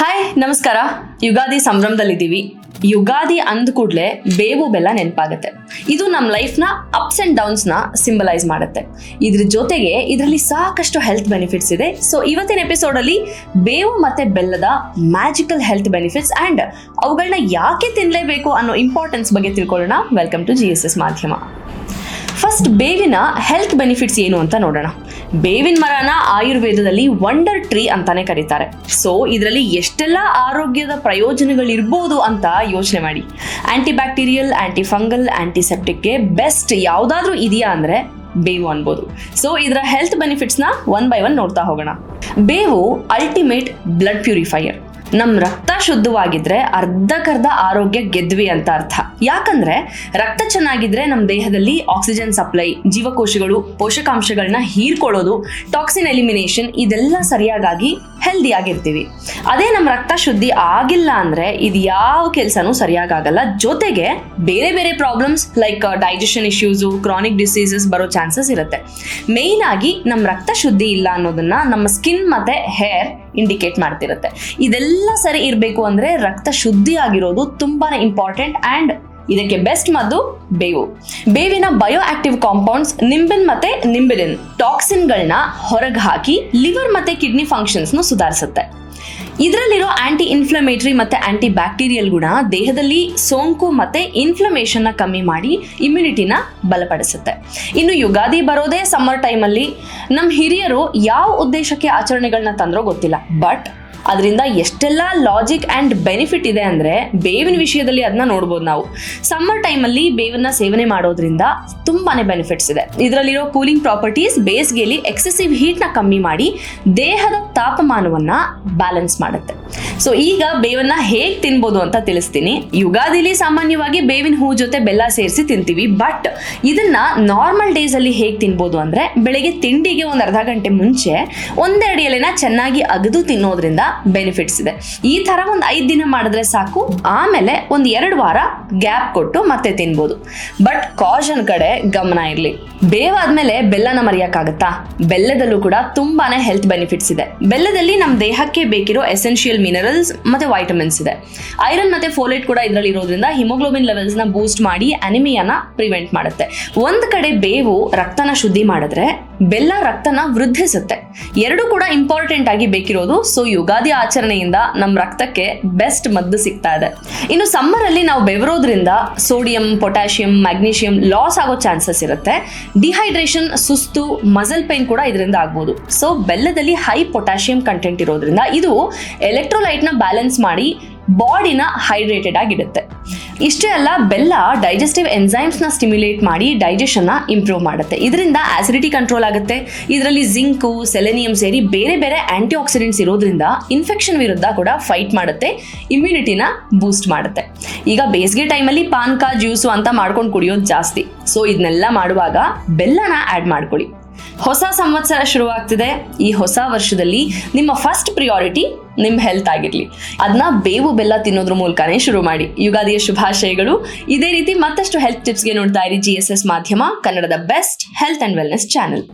Hi ನಮಸ್ಕಾರ. ಯುಗಾದಿ ಸಂಭ್ರಮದಲ್ಲಿದ್ದೀವಿ. ಯುಗಾದಿ ಅಂದ ಕೂಡಲೇ ಬೇವು ಬೆಲ್ಲ ನೆನಪಾಗುತ್ತೆ. ಇದು ನಮ್ಮ ಲೈಫ್ನ ಅಪ್ಸ್ ಅಂಡ್ ಡೌನ್ಸ್ನ ಸಿಂಬಲೈಸ್ ಮಾಡುತ್ತೆ. ಇದ್ರ ಜೊತೆಗೆ ಇದರಲ್ಲಿ ಸಾಕಷ್ಟು ಹೆಲ್ತ್ ಬೆನಿಫಿಟ್ಸ್ ಇದೆ. ಸೊ ಇವತ್ತಿನ ಎಪಿಸೋಡಲ್ಲಿ ಬೇವು ಮತ್ತೆ ಬೆಲ್ಲದ ಮ್ಯಾಜಿಕಲ್ ಹೆಲ್ತ್ ಬೆನಿಫಿಟ್ಸ್ ಅಂಡ್ ಅವುಗಳನ್ನ ಯಾಕೆ ತಿನ್ನಲೇಬೇಕು ಅನ್ನೋ ಇಂಪಾರ್ಟೆನ್ಸ್ ಬಗ್ಗೆ ತಿಳ್ಕೊಳ್ಳೋಣ. ವೆಲ್ಕಮ್ ಟು GSS ಮಾಧ್ಯಮ. ಫಸ್ಟ್ ಬೇವಿನ ಹೆಲ್ತ್ ಬೆನಿಫಿಟ್ಸ್ ಏನು ಅಂತ ನೋಡೋಣ. ಬೇವಿನ ಮರನ ಆಯುರ್ವೇದದಲ್ಲಿ ವಂಡರ್ ಟ್ರೀ ಅಂತಾನೆ ಕರೀತಾರೆ. ಸೊ ಇದರಲ್ಲಿ ಎಷ್ಟೆಲ್ಲ ಆರೋಗ್ಯದ ಪ್ರಯೋಜನಗಳಿರ್ಬೋದು ಅಂತ ಯೋಚನೆ ಮಾಡಿ. ಆಂಟಿ ಬ್ಯಾಕ್ಟೀರಿಯಲ್, ಆಂಟಿ ಫಂಗಲ್, ಆಂಟಿಸೆಪ್ಟಿಕ್ಗೆ ಬೆಸ್ಟ್ ಯಾವುದಾದ್ರೂ ಇದೆಯಾ ಅಂದ್ರೆ ಬೇವು ಅನ್ಬೋದು. ಸೊ ಇದರ ಹೆಲ್ತ್ ಬೆನಿಫಿಟ್ಸ್ನ ಒನ್ ಬೈ ಒನ್ ನೋಡ್ತಾ ಹೋಗೋಣ. ಬೇವು ಅಲ್ಟಿಮೇಟ್ ಬ್ಲಡ್ ಪ್ಯೂರಿಫೈಯರ್. ನಮ್ಮ ರಕ್ತ ಶುದ್ಧವಾಗಿದ್ರೆ ಅರ್ಧಕ್ಕರ್ಧ ಆರೋಗ್ಯ ಗೆದ್ವಿ ಅಂತ ಅರ್ಥ. ಯಾಕಂದ್ರೆ ರಕ್ತ ಚೆನ್ನಾಗಿದ್ರೆ ನಮ್ಮ ದೇಹದಲ್ಲಿ ಆಕ್ಸಿಜನ್ ಸಪ್ಲೈ, ಜೀವಕೋಶಗಳು ಪೋಷಕಾಂಶಗಳನ್ನ ಹೀರ್ಕೊಳ್ಳೋದು, ಟಾಕ್ಸಿನ್ ಎಲಿಮಿನೇಷನ್ ಇದೆಲ್ಲ ಸರಿಯಾಗಿ ಹೆಲ್ದಿ ಆಗಿರ್ತೀವಿ. ಅದೇ ನಮ್ಮ ರಕ್ತ ಶುದ್ಧಿ ಆಗಿಲ್ಲ ಅಂದ್ರೆ ಇದು ಯಾವ ಕೆಲಸನೂ ಸರಿಯಾಗಲ್ಲ. ಜೊತೆಗೆ ಬೇರೆ ಬೇರೆ problems like digestion issues, chronic diseases ಬರೋ ಚಾನ್ಸಸ್ ಇರುತ್ತೆ. ಮೇಯ್ನ್ ಆಗಿ ನಮ್ಮ ರಕ್ತ ಶುದ್ಧಿ ಇಲ್ಲ ಅನ್ನೋದನ್ನ ನಮ್ಮ ಸ್ಕಿನ್ ಮತ್ತೆ ಹೇರ್ ಇಂಡಿಕೇಟ್ ಮಾಡ್ತಿರುತ್ತೆ. ಇದೆಲ್ಲ ಸರಿ ಇರಬೇಕು ಅಂದ್ರೆ ರಕ್ತ ಶುದ್ಧಿ ಆಗಿರೋದು ತುಂಬಾನೇ ಇಂಪಾರ್ಟೆಂಟ್ ಅಂಡ್ ಇದಕ್ಕೆ ಬೆಸ್ಟ್ ಮದ್ದು ಬೇವು. ಬೇವಿನ ಬಯೋ ಆಕ್ಟಿವ್ ಕಾಂಪೌಂಡ್ಸ್ ನಿಂಬಿನ್ ಮತ್ತೆ ನಿಂಬಿಡಿನ್ ಟಾಕ್ಸಿನ್ಗಳನ್ನ ಹೊರಗೆ ಹಾಕಿ ಲಿವರ್ ಮತ್ತೆ ಕಿಡ್ನಿ ಫಂಕ್ಷನ್ಸ್ ಸುಧಾರಿಸುತ್ತೆ. ಇದರಲ್ಲಿರೋ ಆಂಟಿ ಇನ್ಫ್ಲಮೇಟರಿ ಮತ್ತೆ ಆಂಟಿ ಬ್ಯಾಕ್ಟೀರಿಯಲ್ ಗುಣ ದೇಹದಲ್ಲಿ ಸೋಂಕು ಮತ್ತೆ ಇನ್ಫ್ಲಮೇಷನ್ ಕಮ್ಮಿ ಮಾಡಿ ಇಮ್ಯುನಿಟಿನ ಬಲಪಡಿಸುತ್ತೆ. ಇನ್ನು ಯುಗಾದಿ ಬರೋದೇ ಸಮ್ಮರ್ ಟೈಮಲ್ಲಿ. ನಮ್ಮ ಹಿರಿಯರು ಯಾವ ಉದ್ದೇಶಕ್ಕೆ ಆಚರಣೆಗಳನ್ನ ತಂದ್ರೋ ಗೊತ್ತಿಲ್ಲ, ಬಟ್ ಅದರಿಂದ ಎಷ್ಟೆಲ್ಲ ಲಾಜಿಕ್ ಅಂಡ್ ಬೆನಿಫಿಟ್ ಇದೆ ಅಂದ್ರೆ ಬೇವಿನ ವಿಷಯದಲ್ಲಿ ಅದನ್ನ ನೋಡ್ಬೋದು ನಾವು. ಸಮ್ಮರ್ ಟೈಮಲ್ಲಿ ಬೇವನ್ನ ಸೇವನೆ ಮಾಡೋದ್ರಿಂದ ತುಂಬಾನೇ ಬೆನಿಫಿಟ್ಸ್ ಇದೆ. ಇದರಲ್ಲಿರೋ ಕೂಲಿಂಗ್ ಪ್ರಾಪರ್ಟೀಸ್ ಬೇಸಿಗೆಯಲ್ಲಿ ಎಕ್ಸೆಸಿವ್ ಹೀಟ್ನ ಕಮ್ಮಿ ಮಾಡಿ ದೇಹದ ತಾಪಮಾನವನ್ನ ಬ್ಯಾಲೆನ್ಸ್ ಮಾಡುತ್ತೆ. ಸೊ ಈಗ ಬೇವನ್ನ ಹೇಗೆ ತಿನ್ಬೋದು ಅಂತ ತಿಳಿಸ್ತೀನಿ. ಯುಗಾದಿಲಿ ಸಾಮಾನ್ಯವಾಗಿ ಬೇವಿನ ಹೂ ಜೊತೆ ಬೆಲ್ಲ ಸೇರಿಸಿ ತಿಂತೀವಿ, ಬಟ್ ಇದನ್ನ ನಾರ್ಮಲ್ ಡೇಸ್ ಅಲ್ಲಿ ಹೇಗೆ ತಿನ್ಬೋದು ಅಂದ್ರೆ ಬೆಳಿಗ್ಗೆ ತಿಂಡಿಗೆ ಒಂದು ಅರ್ಧ ಗಂಟೆ ಮುಂಚೆ ಒಂದೆರಡು ಎಲೆನ ಚೆನ್ನಾಗಿ ಅಗದು ತಿನ್ನೋದ್ರಿಂದ ಬೆನಿಫಿಟ್ಸ್ ಇದೆ. ಈ ತರ ಒಂದು 5 ದಿನ ಮಾಡಿದ್ರೆ ಸಾಕು. ಆಮೇಲೆ ಒಂದು 2 ವಾರ ಗ್ಯಾಪ್ ಕೊಟ್ಟು ಮತ್ತೆ ತಿನ್ಬೋದು. ಬಟ್ ಕಾಷನ್ ಕಡೆ ಗಮನ ಇರಲಿ. ಬೇವಾದ್ಮೇಲೆ ಬೆಲ್ಲನ ಮರೆಯಕ್ಕಾಗತ್ತಾ? ಬೆಲ್ಲದಲ್ಲೂ ಕೂಡ ತುಂಬಾನೇ ಹೆಲ್ತ್ ಬೆನಿಫಿಟ್ಸ್ ಇದೆ. ಬೆಲ್ಲದಲ್ಲಿ ನಮ್ಮ ದೇಹಕ್ಕೆ ಬೇಕಿರೋ ಎಸೆನ್ಷಿಯಲ್ ಮಿನರಲ್ಸ್ ಮತ್ತೆ ವೈಟಮಿನ್ಸ್ ಇದೆ. ಐರನ್ ಮತ್ತೆ ಫೋಲೇಟ್ ಕೂಡ ಇದರಲ್ಲಿ ಇರೋದ್ರಿಂದ ಹಿಮೋಗ್ಲೋಬಿನ್ ಲೆವೆಲ್ಸ್ ನ ಬೂಸ್ಟ್ ಮಾಡಿ ಅನಿಮಿಯಾನ ಪ್ರಿವೆಂಟ್ ಮಾಡುತ್ತೆ. ಒಂದ್ ಕಡೆ ಬೇವು ರಕ್ತನ ಶುದ್ಧಿ ಮಾಡಿದ್ರೆ ಬೆಲ್ಲ ರಕ್ತನ ವೃದ್ಧಿಸುತ್ತೆ. ಎರಡು ಕೂಡ ಇಂಪಾರ್ಟೆಂಟ್ ಆಗಿ ಬೇಕಿರೋದು. ಸೊ ಯುಗಾದಿ ಆಚರಣೆಯಿಂದ ನಮ್ಮ ರಕ್ತಕ್ಕೆ ಬೆಸ್ಟ್ ಮದ್ದು ಸಿಗ್ತಾ ಇದೆ. ಇನ್ನು ಸಮ್ಮರ್ ಅಲ್ಲಿ ನಾವು ಬೆವರೋದ್ರಿಂದ ಸೋಡಿಯಂ, ಪೊಟ್ಯಾಷಿಯಂ, ಮ್ಯಾಗ್ನೀಷಿಯಂ ಲಾಸ್ ಆಗೋ ಚಾನ್ಸಸ್ ಇರುತ್ತೆ. ಡಿಹೈಡ್ರೇಷನ್, ಸುಸ್ತು, ಮಸಲ್ ಪೈನ್ ಕೂಡ ಇದರಿಂದ ಆಗ್ಬೋದು. ಸೊ ಬೆಲ್ಲದಲ್ಲಿ ಹೈ ಪೊಟ್ಯಾಷಿಯಂ ಕಂಟೆಂಟ್ ಇರೋದ್ರಿಂದ ಇದು ಎಲೆಕ್ಟ್ರೋಲೈಟ್ ನ ಬ್ಯಾಲೆನ್ಸ್ ಮಾಡಿ ಬಾಡಿನ ಹೈಡ್ರೇಟೆಡ್ ಆಗಿಡುತ್ತೆ. ಇಷ್ಟೇ ಅಲ್ಲ, ಬೆಲ್ಲ ಡೈಜೆಸ್ಟಿವ್ ಎನ್ಸೈಮ್ಸ್ ನ ಸ್ಟಿಮ್ಯುಲೇಟ್ ಮಾಡಿ ಡೈಜೆಷನ್ ನ ಇಂಪ್ರೂವ್ ಮಾಡುತ್ತೆ. ಇದರಿಂದ ಆಸಿಡಿಟಿ ಕಂಟ್ರೋಲ್ ಆಗುತ್ತೆ. ಇದರಲ್ಲಿ ಜಿಂಕು, ಸೆಲೆನಿಯಂ ಸೇರಿ ಬೇರೆ ಬೇರೆ ಆಂಟಿ ಆಕ್ಸಿಡೆಂಟ್ಸ್ ಇರೋದ್ರಿಂದ ಇನ್ಫೆಕ್ಷನ್ ವಿರುದ್ಧ ಕೂಡ ಫೈಟ್ ಮಾಡುತ್ತೆ, ಇಮ್ಯುನಿಟಿನ ಬೂಸ್ಟ್ ಮಾಡುತ್ತೆ. ಈಗ ಬೇಸಿಗೆ ಟೈಮಲ್ಲಿ ಪಾನಕ, ಜ್ಯೂಸು ಅಂತ ಮಾಡ್ಕೊಂಡು ಕುಡಿಯೋದು ಜಾಸ್ತಿ. ಸೊ ಇದನ್ನೆಲ್ಲ ಮಾಡುವಾಗ ಬೆಲ್ಲನ ಆಡ್ ಮಾಡ್ಕೊಳ್ಳಿ. ಹೊಸ ಸಂವತ್ಸರ ಶುರುವಾಗ್ತಿದೆ. ಈ ಹೊಸ ವರ್ಷದಲ್ಲಿ ನಿಮ್ಮ ಫಸ್ಟ್ ಪ್ರಿಯಾರಿಟಿ ನಿಮ್ಮ ಹೆಲ್ತ್ ಆಗಿರ್ಲಿ. ಅದನ್ನ ಬೇವು ಬೆಲ್ಲ ತಿನ್ನೋದ್ರ ಮೂಲಕನೇ ಶುರು ಮಾಡಿ. ಯುಗಾದಿಯ ಶುಭಾಶಯಗಳು. ಇದೇ ರೀತಿ ಮತ್ತಷ್ಟು ಹೆಲ್ತ್ ಟಿಪ್ಸ್ಗೆ ನೋಡ್ತಾ ಇರಿ GSS ಮಾಧ್ಯಮ, ಕನ್ನಡದ best health and wellness channel.